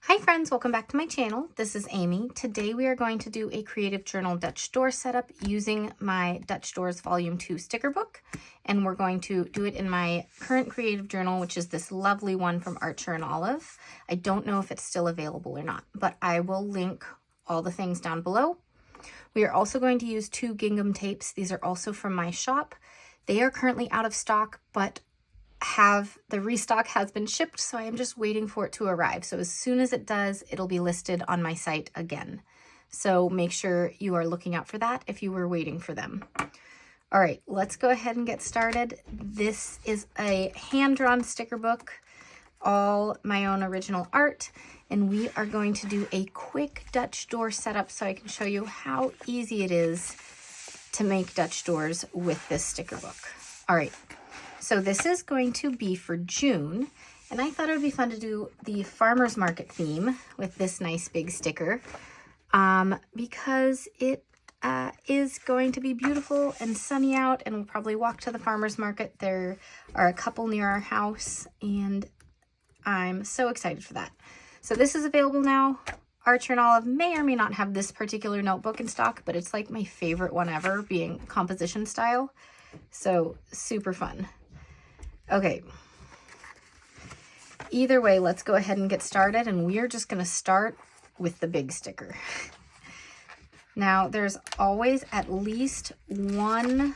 Hi friends, welcome back to my channel. This is Amy. Today we are going to do a creative journal Dutch door setup using my Dutch Doors Volume 2 sticker book. And we're going to do it in my current creative journal, which is this lovely one from Archer and Olive. I don't know if it's still available or not, but I will link all the things down below. We are also going to use 2 gingham tapes. These are also from my shop. They are currently out of stock, but the restock has been shipped, so I am just waiting for it to arrive. So as soon as it does, it'll be listed on my site again. So make sure you are looking out for that if you were waiting for them. All right, let's go ahead and get started. This is a hand-drawn sticker book, all my own original art, and we are going to do a quick Dutch door setup so I can show you how easy it is to make Dutch doors with this sticker book. All right. So this is going to be for June, and I thought it would be fun to do the farmer's market theme with this nice big sticker because it is going to be beautiful and sunny out, and we'll probably walk to the farmer's market. There are a couple near our house, and I'm so excited for that. So this is available now. Archer and Olive may or may not have this particular notebook in stock, but it's like my favorite one ever, being composition style. So super fun. Okay, either way, let's go ahead and get started, and we're just going to start with the big sticker. Now, there's always at least one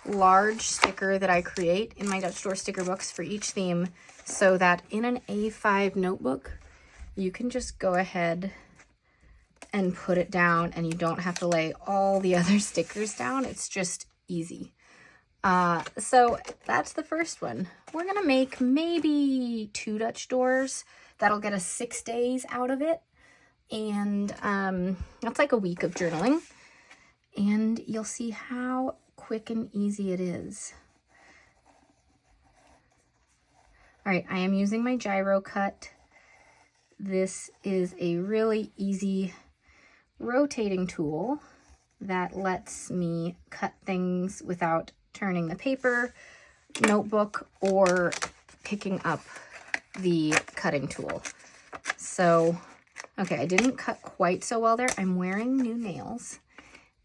large sticker that I create in my Dutch door sticker books for each theme, so that in an A5 notebook, you can just go ahead and put it down, and you don't have to lay all the other stickers down. It's just easy. So that's the first one. We're gonna make maybe 2 Dutch doors. That'll get us 6 days out of it. And that's like a week of journaling. And you'll see how quick and easy it is. All right, I am using my gyro cut. This is a really easy rotating tool that lets me cut things without turning the paper, notebook, or picking up the cutting tool. So, okay, I didn't cut quite so well there. I'm wearing new nails,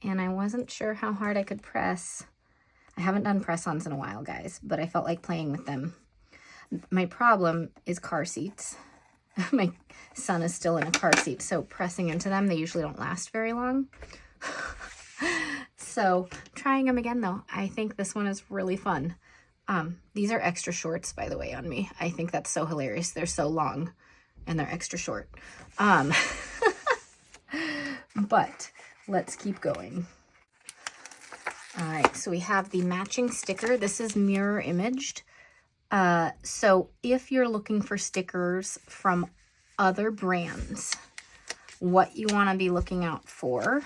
and I wasn't sure how hard I could press. I haven't done press-ons in a while, guys, but I felt like playing with them. My problem is car seats. My son is still in a car seat, so pressing into them, they usually don't last very long. So trying them again though. I think this one is really fun. These are extra shorts, by the way, on me. I think that's so hilarious. They're so long and they're extra short. But let's keep going. All right, so we have the matching sticker. This is mirror imaged. So if you're looking for stickers from other brands, what you want to be looking out for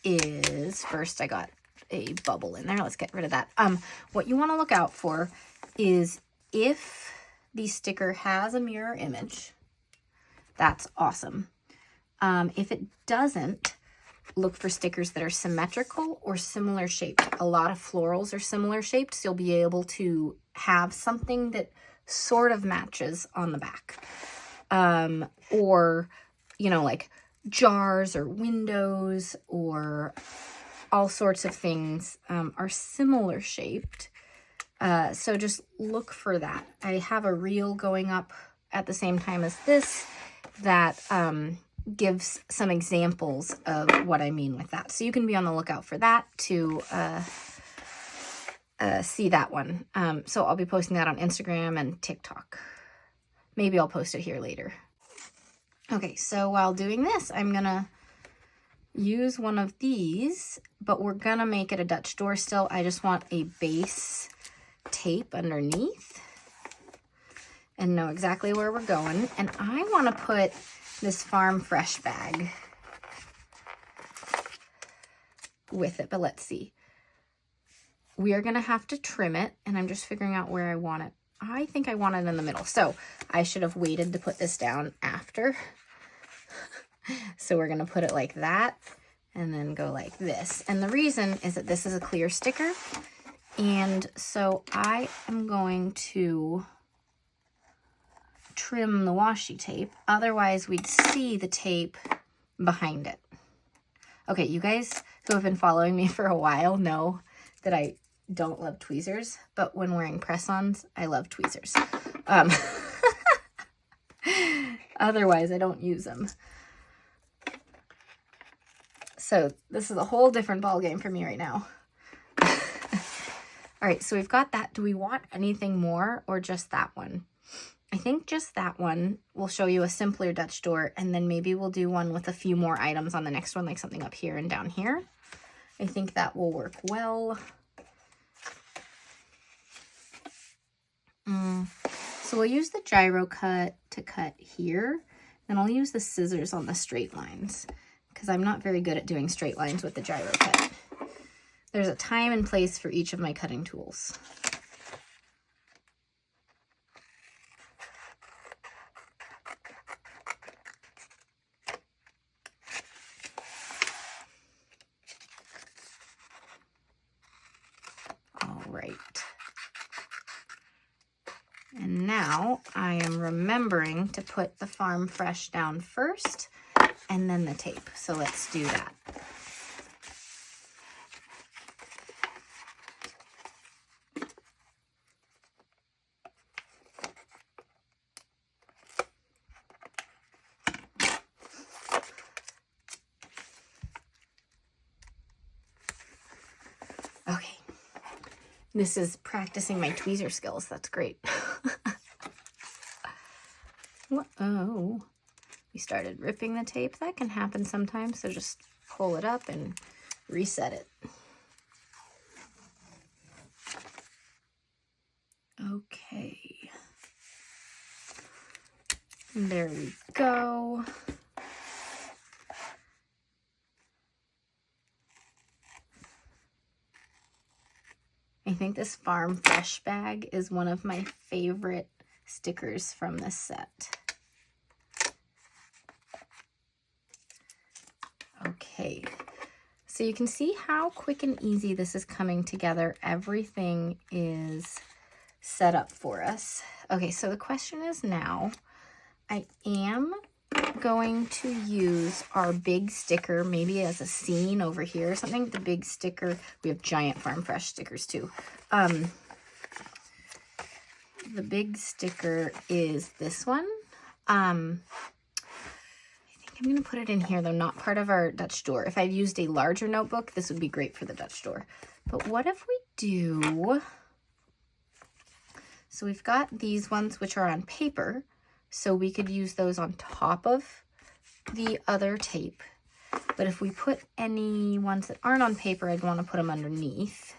is, first I got a bubble in there. Let's get rid of that. What you want to look out for is if the sticker has a mirror image, that's awesome. If it doesn't, look for stickers that are symmetrical or similar shaped. A lot of florals are similar shaped, so you'll be able to have something that sort of matches on the back. Or, you know, like jars or windows or all sorts of things are similar shaped. So just look for that. I have a reel going up at the same time as this that gives some examples of what I mean with that. So you can be on the lookout for that to see that one. So I'll be posting that on Instagram and TikTok. Maybe I'll post it here later. Okay, so while doing this, I'm gonna use one of these, but we're gonna make it a Dutch door still. I just want a base tape underneath and know exactly where we're going. And I wanna put this Farm Fresh bag with it, but let's see. We are gonna have to trim it, and I'm just figuring out where I want it. I think I want it in the middle, so I should have waited to put this down after. So we're gonna put it like that and then go like this. And the reason is that this is a clear sticker, and so I am going to trim the washi tape. Otherwise, we'd see the tape behind it. Okay, you guys who have been following me for a while know that I don't love tweezers, but when wearing press-ons, I love tweezers. Otherwise, I don't use them. So this is a whole different ballgame for me right now. All right, so we've got that. Do we want anything more or just that one? I think just that one. We'll show you a simpler Dutch door, and then maybe we'll do one with a few more items on the next one, like something up here and down here. I think that will work well. So we'll use the gyro cut to cut here, and I'll use the scissors on the straight lines because I'm not very good at doing straight lines with the gyro cut. There's a time and place for each of my cutting tools. All right. And now I am remembering to put the Farm Fresh down first and then the tape. So let's do that. Okay. This is practicing my tweezer skills. That's great. Uh-oh. We started ripping the tape. That can happen sometimes, so just pull it up and reset it. Okay. There we go. I think this Farm Fresh bag is one of my favorite stickers from this set. Okay, so you can see how quick and easy this is coming together. Everything is set up for us. Okay, so the question is now, I am going to use our big sticker, maybe as a scene over here or something. The big sticker, we have giant Farm Fresh stickers too. The big sticker is this one. I think I'm gonna put it in here though, not part of our Dutch door. If I'd used a larger notebook, this would be great for the Dutch door. But what if we do, so we've got these ones which are on paper, so we could use those on top of the other tape. But if we put any ones that aren't on paper, I'd want to put them underneath.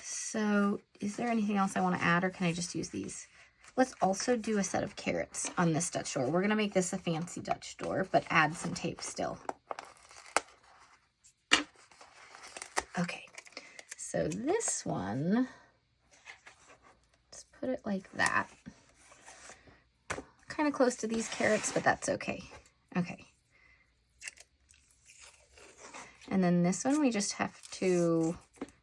So is there anything else I want to add, or can I just use these? Let's also do a set of carrots on this Dutch door. We're going to make this a fancy Dutch door, but add some tape still. Okay, so this one, let's put it like that. Kind of close to these carrots, but that's okay. Okay. And then this one, we just have to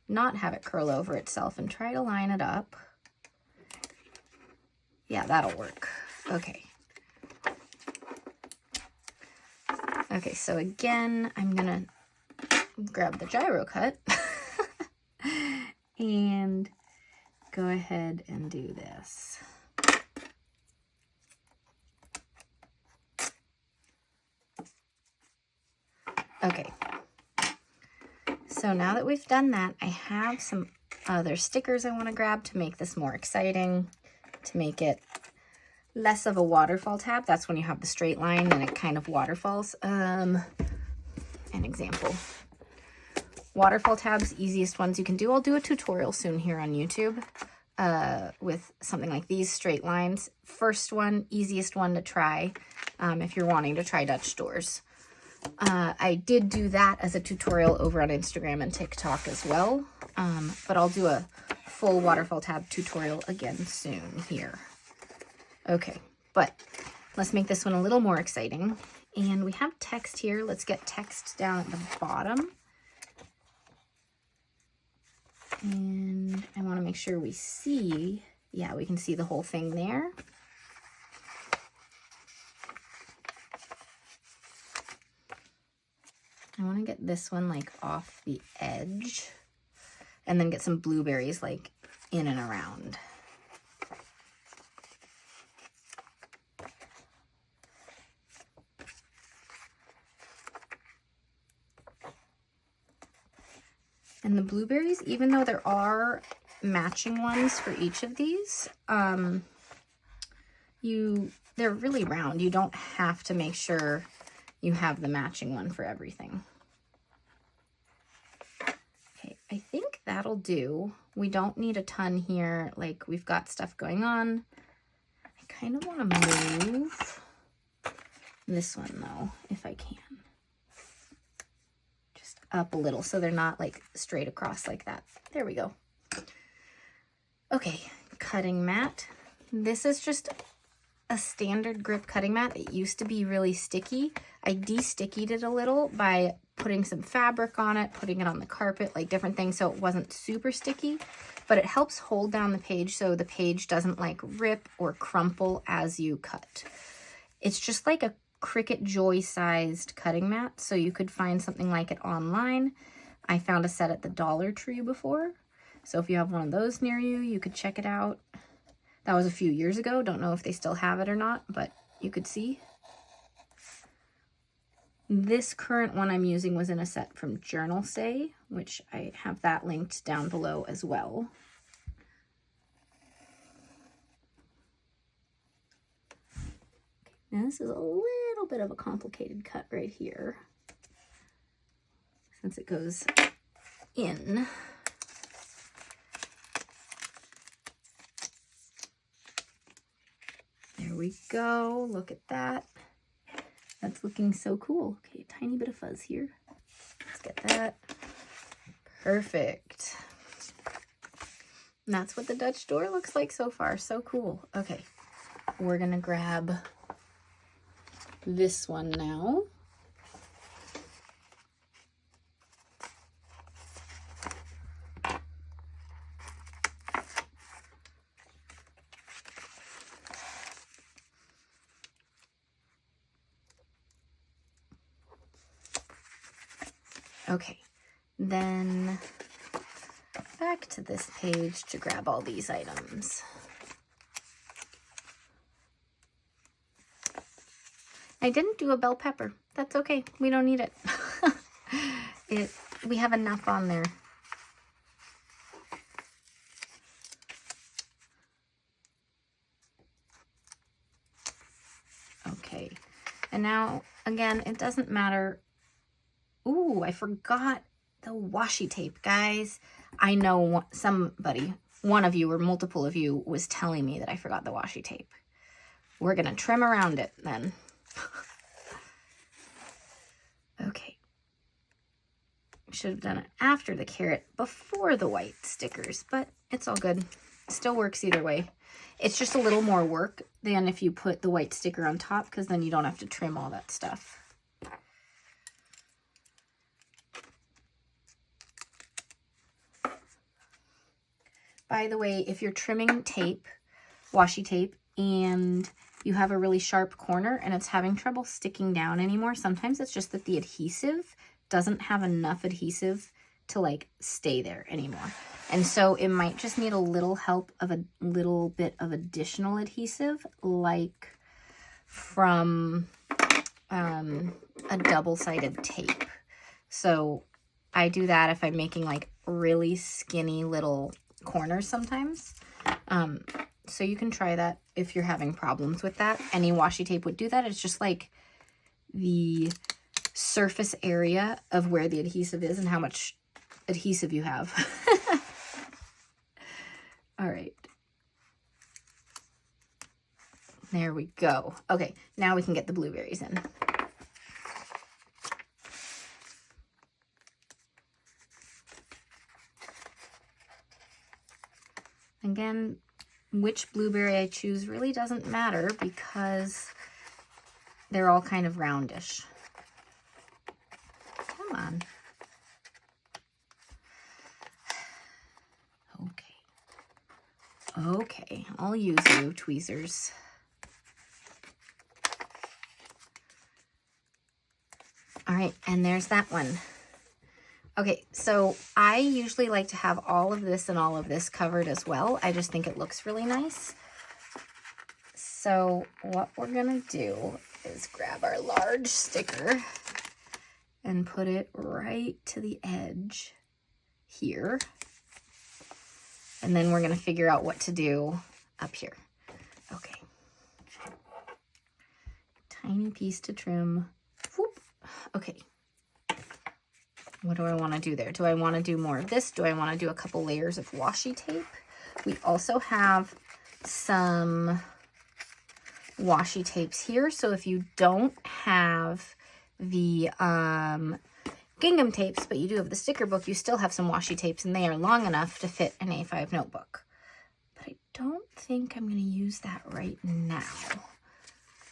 not have it curl over itself and try to line it up. Yeah, that'll work. Okay. Okay, so again, I'm gonna grab the gyro cut and go ahead and do this. Okay, so now that we've done that, I have some other stickers I want to grab to make this more exciting, to make it less of a waterfall tab. That's when you have the straight line and it kind of waterfalls. An example. Waterfall tabs, easiest ones you can do. I'll do a tutorial soon here on YouTube with something like these straight lines. First one, easiest one to try if you're wanting to try Dutch doors. I did do that as a tutorial over on Instagram and TikTok as well, but I'll do a full waterfall tab tutorial again soon here. Okay, but let's make this one a little more exciting. And we have text here. Let's get text down at the bottom. And I want to make sure we see, yeah, we can see the whole thing there. I want to get this one like off the edge and then get some blueberries like in and around. And the blueberries, even though there are matching ones for each of these, they're really round. You don't have to make sure you have the matching one for everything. Okay, I think that'll do. We don't need a ton here. Like, we've got stuff going on. I kind of want to move this one though, if I can. Just up a little so they're not like straight across like that. There we go. Okay, cutting mat. This is just a standard grip cutting mat. It used to be really sticky. I de-stickied it a little by putting some fabric on it, putting it on the carpet, like different things, so it wasn't super sticky, but it helps hold down the page so the page doesn't like rip or crumple as you cut. It's just like a Cricut Joy sized cutting mat, so you could find something like it online. I found a set at the Dollar Tree before, so if you have one of those near you, you could check it out. That was a few years ago. Don't know if they still have it or not, but you could see. This current one I'm using was in a set from Journal Say, which I have that linked down below as well. Now this is a little bit of a complicated cut right here, since it goes in. There we go. Look at that. That's looking so cool. Okay, tiny bit of fuzz here. Let's get that. Perfect. And that's what the Dutch door looks like so far. So cool. Okay, we're gonna grab this one now. Okay, then back to this page to grab all these items. I didn't do a bell pepper. That's okay. We don't need it. We have enough on there. Okay, and now again, it doesn't matter. Ooh, I forgot the washi tape, guys. I know somebody, one of you or multiple of you, was telling me that I forgot the washi tape. We're gonna trim around it then. Okay. Should have done it after the carrot, before the white stickers, but it's all good. Still works either way. It's just a little more work than if you put the white sticker on top, because then you don't have to trim all that stuff. By the way, if you're trimming tape, washi tape, and you have a really sharp corner and it's having trouble sticking down anymore, sometimes it's just that the adhesive doesn't have enough adhesive to like stay there anymore. And so it might just need a little help of a little bit of additional adhesive, like from a double-sided tape. So I do that if I'm making like really skinny little corners sometimes. So you can try that if you're having problems with that. Any washi tape would do that. It's just like the surface area of where the adhesive is and how much adhesive you have. All right. There we go. Okay, now we can get the blueberries in. Again, which blueberry I choose really doesn't matter because they're all kind of roundish. Come on. Okay. Okay, I'll use you, tweezers. All right, and there's that one. Okay, so I usually like to have all of this and all of this covered as well. I just think it looks really nice. So what we're gonna do is grab our large sticker and put it right to the edge here. And then we're gonna figure out what to do up here. Okay. Tiny piece to trim. Whoop. Okay. What do I want to do there? Do I want to do more of this? Do I want to do a couple layers of washi tape? We also have some washi tapes here. So if you don't have the gingham tapes, but you do have the sticker book, you still have some washi tapes, and they are long enough to fit an A5 notebook. But I don't think I'm going to use that right now.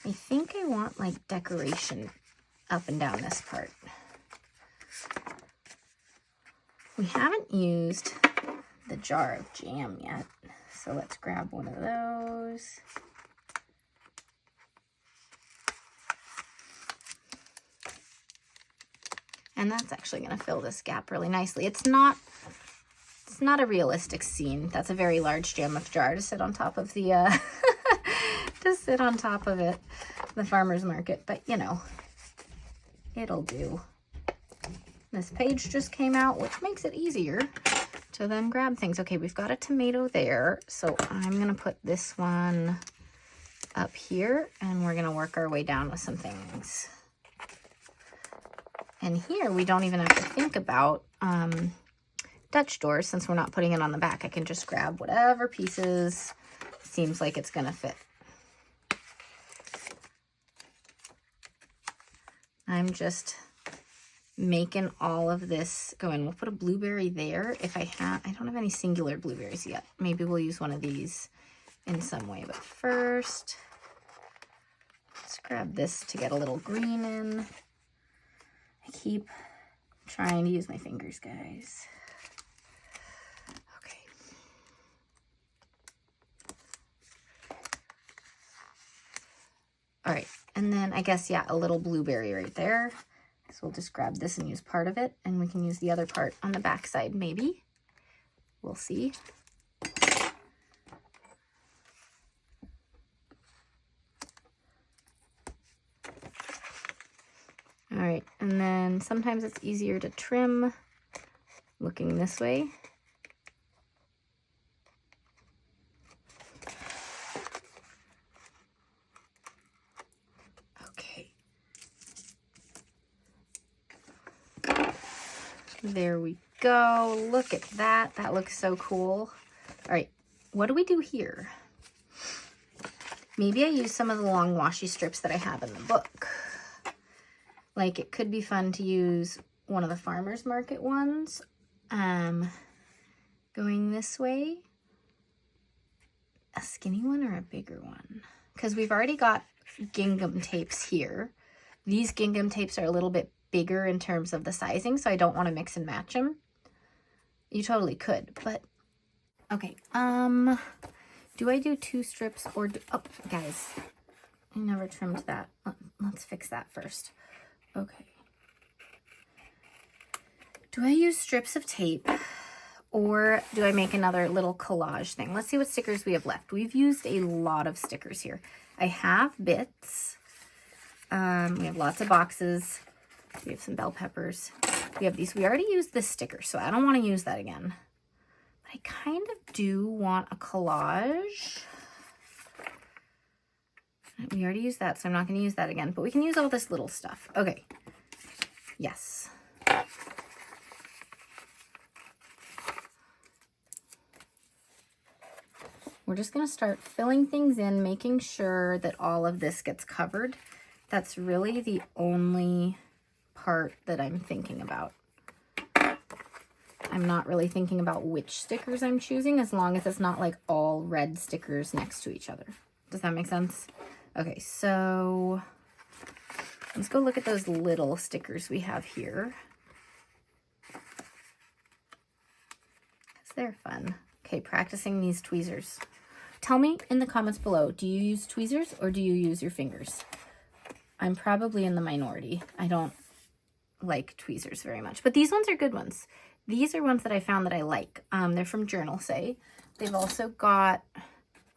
I think I want like decoration up and down this part. We haven't used the jar of jam yet, so let's grab one of those. And that's actually going to fill this gap really nicely. It's not a realistic scene. That's a very large jam of jar to sit on top of the to sit on top of it, the farmer's market, but you know, it'll do. This page just came out, which makes it easier to then grab things. Okay, we've got a tomato there, so I'm gonna put this one up here, and we're gonna work our way down with some things. And here we don't even have to think about Dutch doors, since we're not putting it on the back. I can just grab whatever pieces seems like it's gonna fit. I'm just making all of this go in. We'll put a blueberry there. If I don't have any singular blueberries yet. Maybe we'll use one of these in some way. But first, let's grab this to get a little green in. I keep trying to use my fingers, guys. Okay. All right, and then I guess, yeah, a little blueberry right there. So we'll just grab this and use part of it, and we can use the other part on the back side, maybe. We'll see. All right, and then sometimes it's easier to trim looking this way. There we go. Look at that. That looks so cool. All right, what do we do here? Maybe I use some of the long washi strips that I have in the book. Like, it could be fun to use one of the farmer's market ones. Going this way. A skinny one or a bigger one? Because we've already got gingham tapes here. These gingham tapes are a little bit bigger in terms of the sizing, so I don't want to mix and match them. You totally could, but okay. Do I do 2 strips or oh, guys, I never trimmed that. Let's fix that first. Okay. Do I use strips of tape or do I make another little collage thing? Let's see what stickers we have left. We've used a lot of stickers here. I have bits. We have lots of boxes. We have some bell peppers. We have these. We already used this sticker, so I don't want to use that again. But I kind of do want a collage. We already used that, so I'm not going to use that again. But we can use all this little stuff. Okay. Yes. We're just going to start filling things in, making sure that all of this gets covered. That's really the only part that I'm thinking about. I'm not really thinking about which stickers I'm choosing, as long as it's not like all red stickers next to each other. Does that make sense? Okay, so let's go look at those little stickers we have here. They're fun. Okay, practicing these tweezers. Tell me in the comments below, do you use tweezers or do you use your fingers? I'm probably in the minority. I don't like tweezers very much, but these ones are good ones. These are ones that I found that I like. They're from Journal Say. They've also got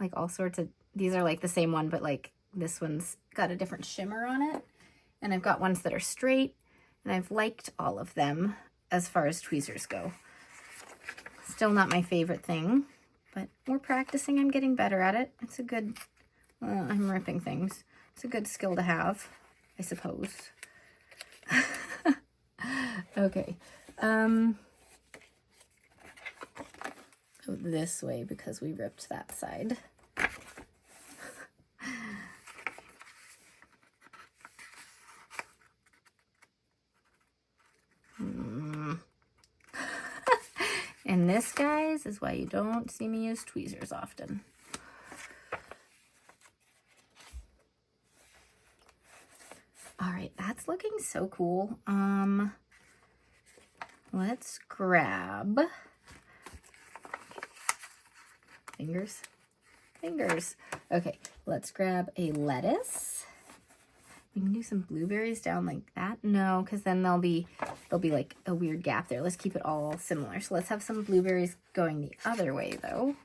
like all sorts of, these are like the same one, but like this one's got a different shimmer on it. And I've got ones that are straight, and I've liked all of them as far as tweezers go. Still not my favorite thing, but we're practicing. I'm getting better at it. It's a good, I'm ripping things. It's a good skill to have, I suppose. Okay. Go this way because we ripped that side. And this, guys, is why you don't see me use tweezers often. All right, that's looking so cool. Let's grab fingers. Okay, let's grab a lettuce. We can do some blueberries down like that. No, because then there'll be like a weird gap there. Let's keep it all similar. So let's have some blueberries going the other way though.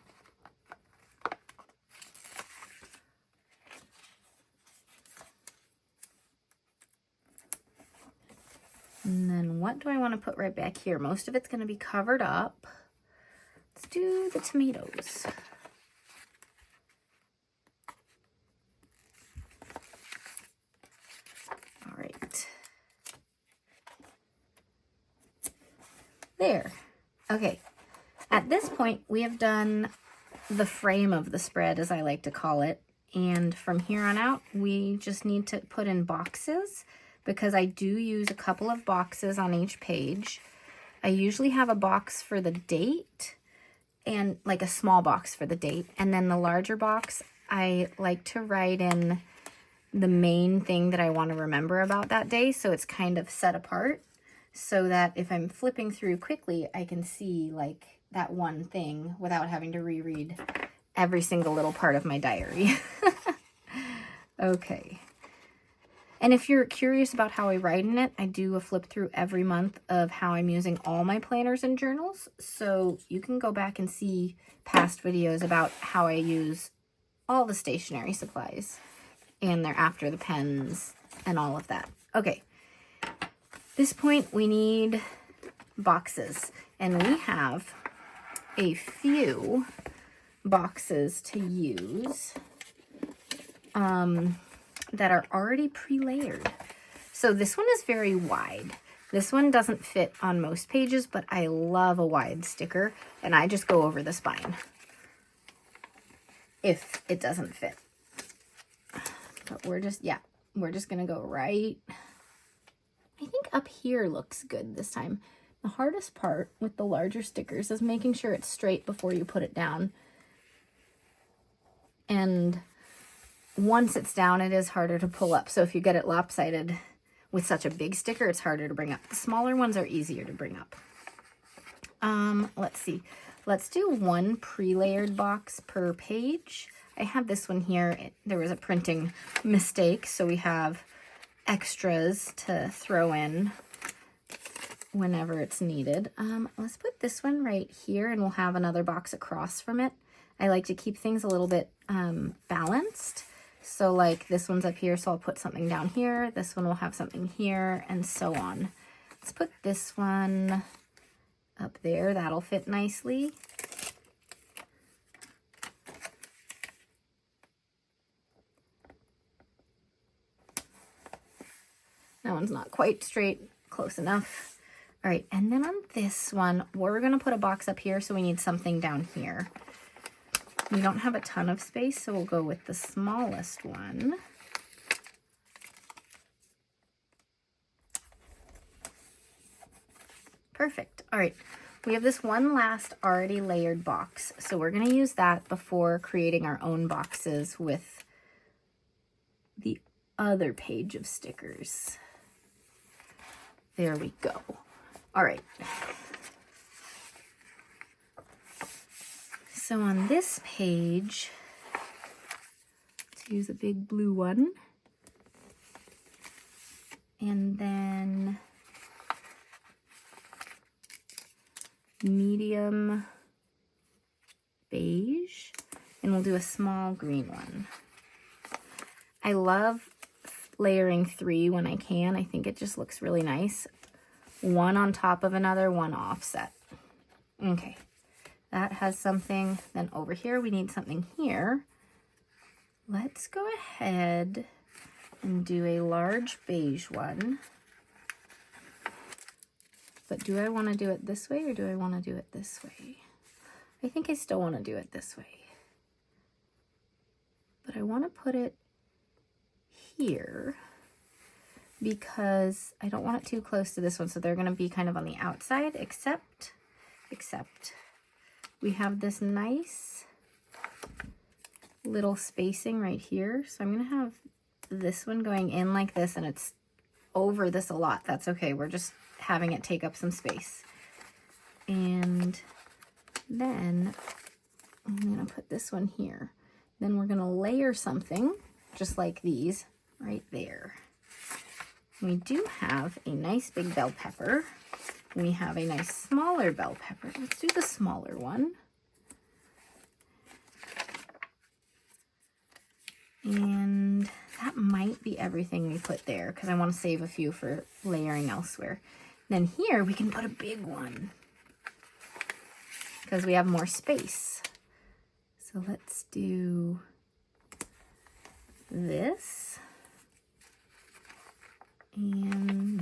And then what do I want to put right back here? Most of it's going to be covered up. Let's do the tomatoes. All right. There. Okay. At this point, we have done the frame of the spread, as I like to call it. And from here on out, we just need to put in boxes, because I do use a couple of boxes on each page. I usually have a box for the date, and like a small box for the date. And then the larger box, I like to write in the main thing that I want to remember about that day. So it's kind of set apart so that if I'm flipping through quickly, I can see like that one thing without having to reread every single little part of my diary. Okay. And if you're curious about how I write in it, I do a flip through every month of how I'm using all my planners and journals. So you can go back and see past videos about how I use all the stationery supplies. And they're after the pens and all of that. Okay. This point, we need boxes. And we have a few boxes to use. That are already pre-layered. So this one is very wide. This one doesn't fit on most pages, but I love a wide sticker, and I just go over the spine if it doesn't fit. But we're just gonna go right. I think up here looks good this time. The hardest part with the larger stickers is making sure it's straight before you put it down. And once it's down, it is harder to pull up. So if you get it lopsided with such a big sticker, it's harder to bring up. The smaller ones are easier to bring up. Let's see. Let's do one pre-layered box per page. I have this one here. There was a printing mistake, so we have extras to throw in whenever it's needed. Let's put this one right here, and we'll have another box across from it. I like to keep things a little bit balanced. So like this one's up here, so I'll put something down here. This one will have something here, and so on. Let's put this one up there. That'll fit nicely. That one's not quite straight. Close enough. All right, and then on this one, we're going to put a box up here, so we need something down here. We don't have a ton of space, so we'll go with the smallest one. Perfect. All right, we have this one last already layered box, so we're going to use that before creating our own boxes with the other page of stickers. There we go. All right. So on this page, let's use a big blue one. And then medium beige, and we'll do a small green one. I love layering 3 when I can. I think it just looks really nice. One on top of another, one offset. Okay, that has something. Then over here, we need something here. Let's go ahead and do a large beige one. But do I want to do it this way or do I want to do it this way? I think I still want to do it this way. But I want to put it here because I don't want it too close to this one. So they're going to be kind of on the outside, except we have this nice little spacing right here. So I'm going to have this one going in like this, and it's over this a lot. That's okay. We're just having it take up some space. And then I'm going to put this one here. Then we're going to layer something just like these right there. We do have a nice big bell pepper. We have a nice smaller bell pepper. Let's do the smaller one. And that might be everything we put there because I want to save a few for layering elsewhere. Then here we can put a big one because we have more space. So let's do this. And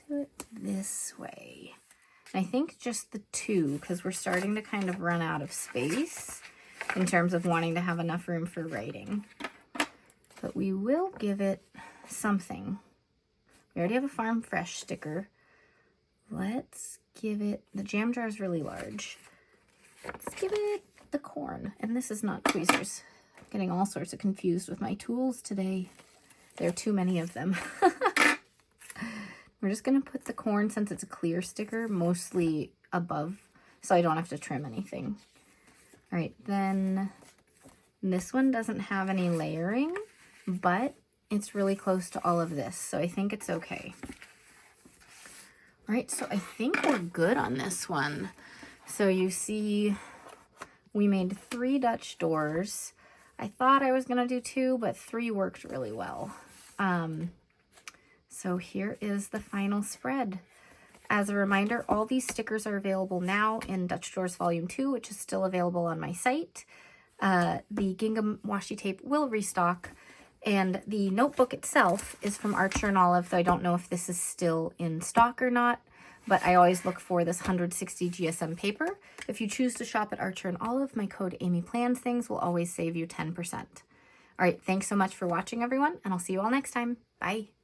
do it this way. I think just the 2 because we're starting to kind of run out of space in terms of wanting to have enough room for writing. But we will give it something. We already have a Farm Fresh sticker. Let's give it, the jam jar is really large. Let's give it the corn. And this is not tweezers. I'm getting all sorts of confused with my tools today. There are too many of them. We're just going to put the corn, since it's a clear sticker, mostly above, so I don't have to trim anything. All right, then this one doesn't have any layering, but it's really close to all of this, so I think it's okay. All right, so I think we're good on this one. So you see, we made 3 Dutch doors. I thought I was going to do 2, but 3 worked really well. So here is the final spread. As a reminder, all these stickers are available now in Dutch Doors Volume 2, which is still available on my site. The gingham washi tape will restock, and the notebook itself is from Archer and Olive, though I don't know if this is still in stock or not, but I always look for this 160 GSM paper. If you choose to shop at Archer and Olive, my code AmyPlansThings will always save you 10%. All right, thanks so much for watching, everyone, and I'll see you all next time. Bye.